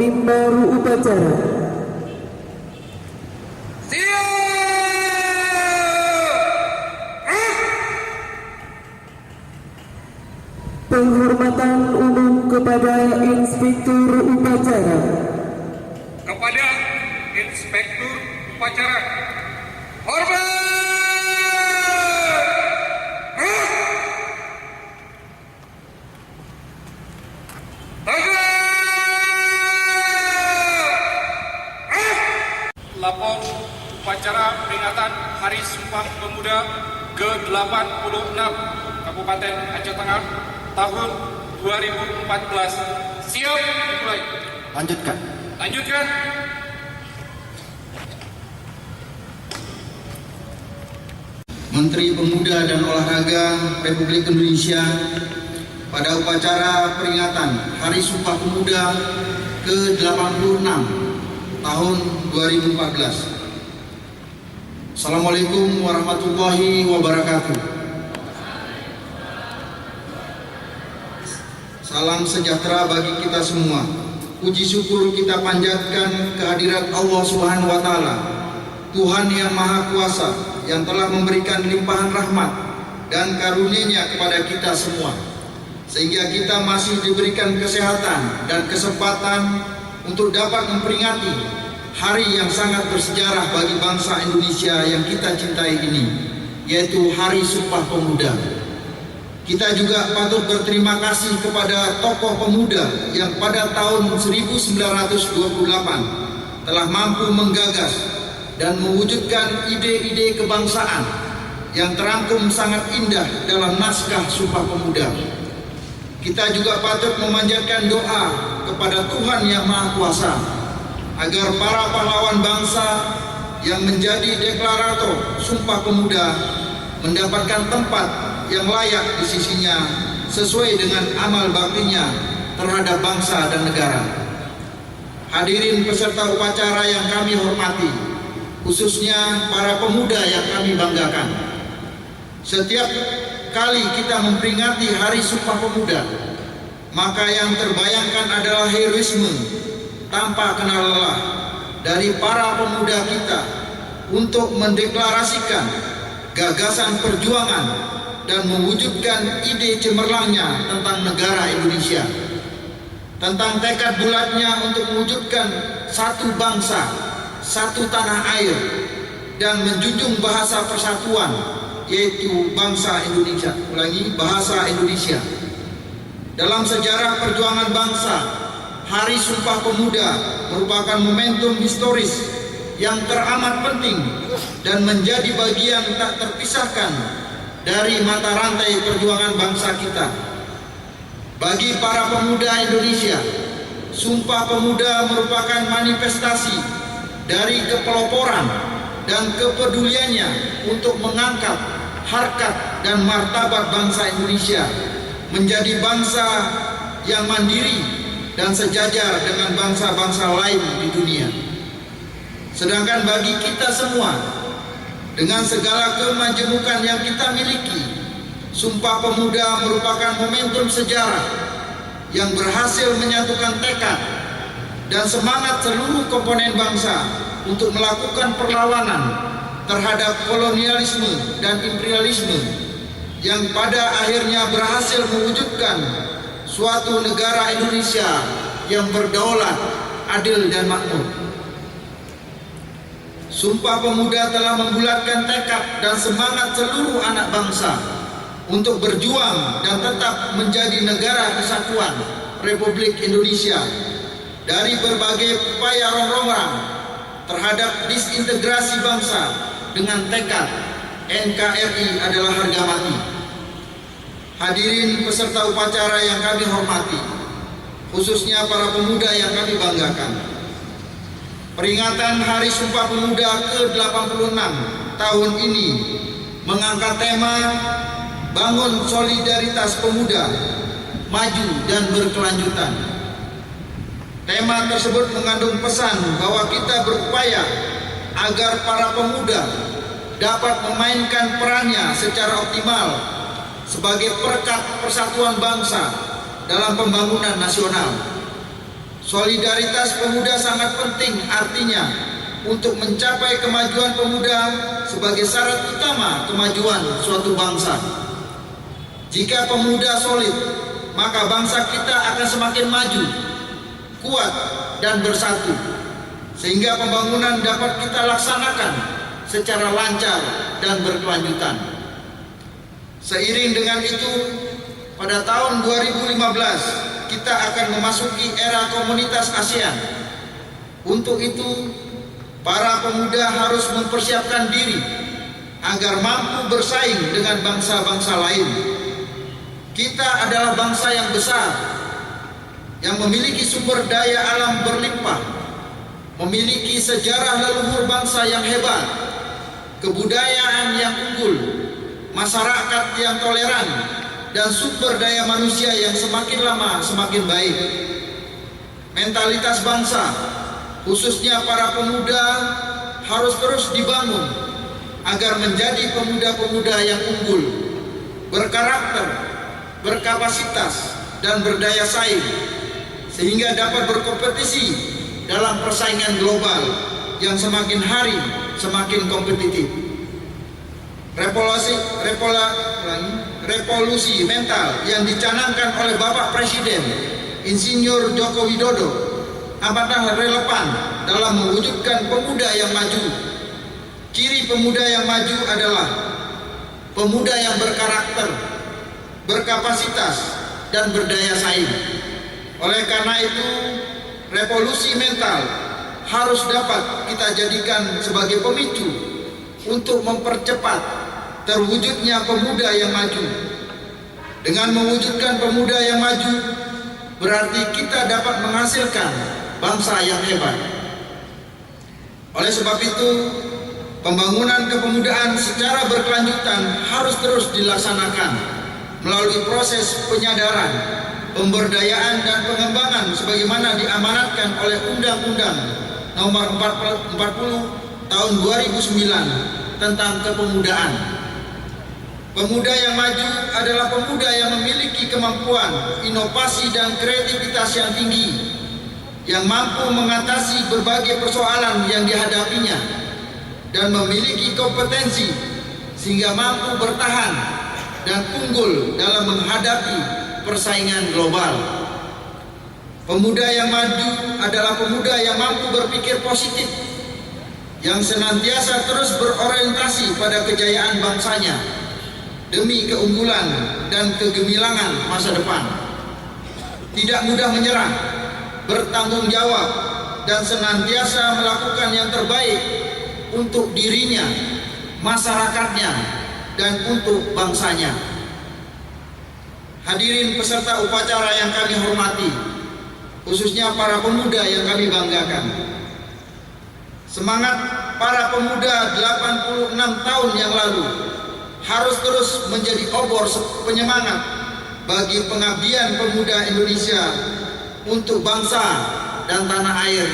mimbar upacara. Penghormatan umum kepada Inspektur Upacara. Kepada Inspektur Upacara, hormat! Lapor upacara peringatan Hari Sumpah Pemuda ke-86 Kabupaten Aceh Tengah tahun 2014. Siap dimulai. Lanjutkan. Lanjutkan. Menteri Pemuda dan Olahraga Republik Indonesia pada upacara peringatan Hari Sumpah Pemuda ke-86 tahun 2014. Assalamualaikum warahmatullahi wabarakatuh. Salam sejahtera bagi kita semua. Puji syukur kita panjatkan kehadirat Allah Subhanahu wa Ta'ala, Tuhan yang Maha Kuasa, yang telah memberikan limpahan rahmat dan karunia-Nya kepada kita semua, sehingga kita masih diberikan kesehatan dan kesempatan untuk dapat memperingati hari yang sangat bersejarah bagi bangsa Indonesia yang kita cintai ini, yaitu Hari Sumpah Pemuda. Kita juga patut berterima kasih kepada tokoh pemuda yang pada tahun 1928 telah mampu menggagas dan mewujudkan ide-ide kebangsaan yang terangkum sangat indah dalam naskah Sumpah Pemuda. Kita juga patut memanjatkan doa kepada Tuhan yang Maha Kuasa agar para pahlawan bangsa yang menjadi deklarator Sumpah Pemuda mendapatkan tempat yang layak di sisinya sesuai dengan amal baktinya terhadap bangsa dan negara. Hadirin peserta upacara yang kami hormati, khususnya para pemuda yang kami banggakan. Setiap kali kita memperingati Hari Sumpah Pemuda, maka yang terbayangkan adalah heroisme tanpa kenal lelah dari para pemuda kita untuk mendeklarasikan gagasan perjuangan dan mewujudkan ide cemerlangnya tentang negara Indonesia, tentang tekad bulatnya untuk mewujudkan satu bangsa, satu tanah air, dan menjunjung bahasa persatuan, yaitu bangsa Indonesia. Ulangi, bahasa Indonesia. Dalam sejarah perjuangan bangsa, Hari Sumpah Pemuda merupakan momentum historis yang teramat penting dan menjadi bagian tak terpisahkan dari mata rantai perjuangan bangsa kita. Bagi para pemuda Indonesia, Sumpah Pemuda merupakan manifestasi dari kepeloporan dan kepeduliannya untuk mengangkat harkat dan martabat bangsa Indonesia menjadi bangsa yang mandiri dan sejajar dengan bangsa-bangsa lain di dunia. Sedangkan bagi kita semua, dengan segala kemajemukan yang kita miliki, Sumpah Pemuda merupakan momentum sejarah yang berhasil menyatukan tekad dan semangat seluruh komponen bangsa untuk melakukan perlawanan terhadap kolonialisme dan imperialisme yang pada akhirnya berhasil mewujudkan suatu negara Indonesia yang berdaulat, adil dan makmur. Sumpah Pemuda telah membulatkan tekad dan semangat seluruh anak bangsa untuk berjuang dan tetap menjadi negara kesatuan Republik Indonesia dari berbagai upaya rongrong terhadap disintegrasi bangsa dengan tekad NKRI adalah harga mati. Hadirin peserta upacara yang kami hormati, khususnya para pemuda yang kami banggakan, peringatan Hari Sumpah Pemuda ke-86 tahun ini mengangkat tema Bangun Solidaritas Pemuda, Maju dan Berkelanjutan. Tema tersebut mengandung pesan bahwa kita berupaya agar para pemuda dapat memainkan perannya secara optimal sebagai perekat persatuan bangsa dalam pembangunan nasional. Solidaritas pemuda sangat penting, artinya untuk mencapai kemajuan pemuda sebagai syarat utama kemajuan suatu bangsa. Jika pemuda solid, maka bangsa kita akan semakin maju, kuat dan bersatu, sehingga pembangunan dapat kita laksanakan secara lancar dan berkelanjutan. Seiring dengan itu, pada tahun 2015 kita akan memasuki era komunitas ASEAN. Untuk itu, para pemuda harus mempersiapkan diri agar mampu bersaing dengan bangsa-bangsa lain. Kita adalah bangsa yang besar, yang memiliki sumber daya alam berlimpah, memiliki sejarah leluhur bangsa yang hebat, kebudayaan yang unggul, masyarakat yang toleran, dan sumber daya manusia yang semakin lama semakin baik. Mentalitas bangsa, khususnya para pemuda, harus terus dibangun agar menjadi pemuda-pemuda yang unggul, berkarakter, berkapasitas, dan berdaya saing, sehingga dapat berkompetisi dalam persaingan global yang semakin hari semakin kompetitif. Revolusi mental yang dicanangkan oleh Bapak Presiden Insinyur Joko Widodo amatlah relevan dalam mewujudkan pemuda yang maju. Ciri pemuda yang maju adalah pemuda yang berkarakter, berkapasitas, dan berdaya saing. Oleh karena itu, revolusi mental harus dapat kita jadikan sebagai pemicu untuk mempercepat terwujudnya pemuda yang maju. Dengan mewujudkan pemuda yang maju, berarti kita dapat menghasilkan bangsa yang hebat. Oleh sebab itu, pembangunan kepemudaan secara berkelanjutan harus terus dilaksanakan melalui proses penyadaran, pemberdayaan, dan pengembangan sebagaimana diamanatkan oleh Undang-Undang Nomor 40 Tahun 2009 tentang kepemudaan. Pemuda yang maju adalah pemuda yang memiliki kemampuan, inovasi, dan kreativitas yang tinggi, yang mampu mengatasi berbagai persoalan yang dihadapinya, dan memiliki kompetensi sehingga mampu bertahan dan unggul dalam menghadapi persaingan global. Pemuda yang maju adalah pemuda yang mampu berpikir positif, yang senantiasa terus berorientasi pada kejayaan bangsanya demi keunggulan dan kegemilangan masa depan. Tidak mudah menyerah, bertanggung jawab, dan senantiasa melakukan yang terbaik untuk dirinya, masyarakatnya, dan untuk bangsanya. Hadirin peserta upacara yang kami hormati, khususnya para pemuda yang kami banggakan. Semangat para pemuda 86 tahun yang lalu harus terus menjadi obor penyemangat bagi pengabdian pemuda Indonesia untuk bangsa dan tanah air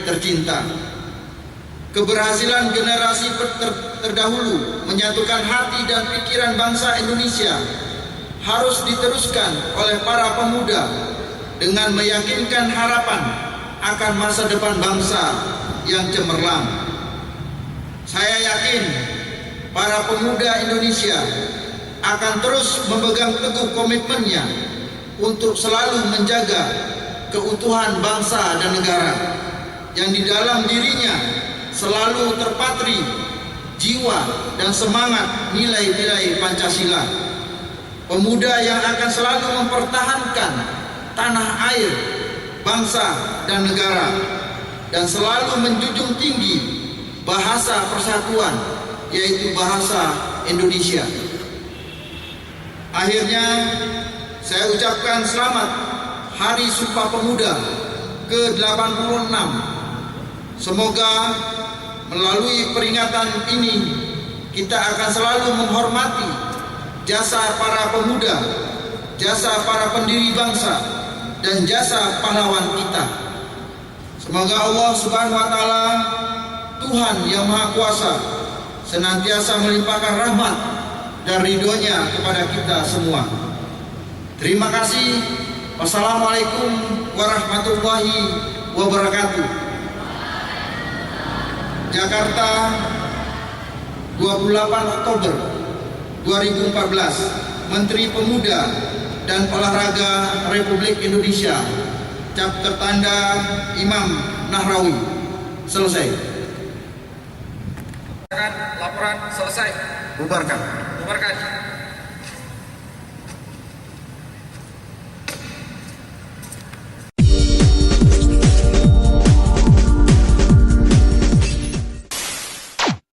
tercinta. Keberhasilan generasi terdahulu menyatukan hati dan pikiran bangsa Indonesia harus diteruskan oleh para pemuda dengan meyakinkan harapan akan masa depan bangsa yang cemerlang. Saya yakin para pemuda Indonesia akan terus memegang teguh komitmennya untuk selalu menjaga keutuhan bangsa dan negara, yang di dalam dirinya selalu terpatri jiwa dan semangat nilai-nilai Pancasila. Pemuda yang akan selalu mempertahankan tanah air, bangsa, dan negara, dan selalu menjunjung tinggi bahasa persatuan, yaitu bahasa Indonesia. Akhirnya, saya ucapkan selamat Hari Sumpah Pemuda ke-86. Semoga melalui peringatan ini kita akan selalu menghormati jasa para pemuda, jasa para pendiri bangsa, dan jasa pahlawan kita. Semoga Allah Subhanahu wa Ta'ala, Tuhan yang Maha Kuasa, senantiasa melimpahkan rahmat dan ridhonya kepada kita semua. Terima kasih. Wassalamualaikum warahmatullahi wabarakatuh. Jakarta, 28 Oktober 2014. Menteri Pemuda dan Olahraga Republik Indonesia, cap tertanda Imam Nahrawi. Selesai. Laporan selesai. Bubarkan. Bubarkan.